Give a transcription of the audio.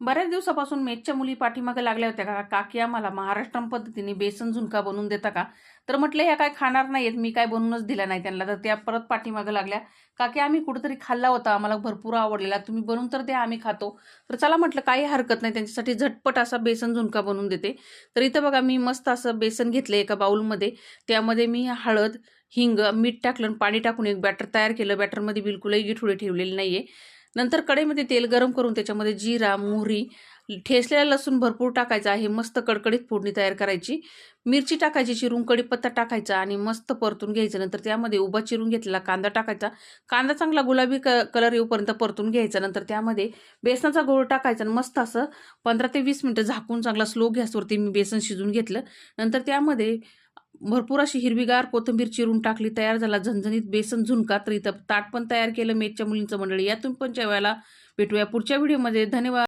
बऱ्याच दिवसापासून मेसच्या मुली पाठीमागे लागल्या होत्या का, काकी आम्हाला महाराष्ट्रीयन पद्धतीने बेसन झुणका बनवून देता का? तर म्हटलं ह्या काय खाणार नाहीयेत, मी काय बनवूनच दिला नाही त्यांना. तर त्या परत पाठीमागे लागल्या, काकी आम्ही कुठेतरी खाल्ला होता, आम्हाला भरपूर आवडलेला, तुम्ही बनवून तर द्या, आम्ही खातो. तर चला म्हटलं काही हरकत नाही, त्यांच्यासाठी झटपट असा बेसन झुणका बनवून देते. तर इथं बघा मी मस्त असं बेसन घेतलं एका बाउलमध्ये. त्यामध्ये मी हळद, हिंग, मीठ टाकलं आणि पाणी टाकून एक बॅटर तयार केलं. बॅटरमध्ये बिलकुलही गिठुडे ठेवलेले नाहीये. नंतर कढईमध्ये तेल गरम करून त्याच्यामध्ये जिरा, मोहरी, ठेचलेला लसूण भरपूर टाकायचा आहे. मस्त कडकडीत फोडणी तयार करायची. मिरची टाकायची चिरून, कढीपत्ता टाकायचा आणि मस्त परतून घ्यायचं. नंतर त्यामध्ये उभा चिरून घेतलेला कांदा टाकायचा. कांदा चांगला गुलाबी कलर येऊपर्यंत परतून घ्यायचा. नंतर त्यामध्ये बेसनाचा गोळ टाकायचा आणि मस्त असं 15 ते 20 मिनिटं झाकून चांगला स्लो गॅसवरती मी बेसन शिजून घेतलं. नंतर त्यामध्ये भरपूर अशी हिरवीगार कोथिंबीर चिरून टाकली. तयार झाला झणझणीत बेसन झुणका. तर इथं ताट पण तयार केलं मेसच्या मुलींचं मंडळी. यातून पण जेवायला भेटूया पुढच्या व्हिडिओमध्ये. धन्यवाद.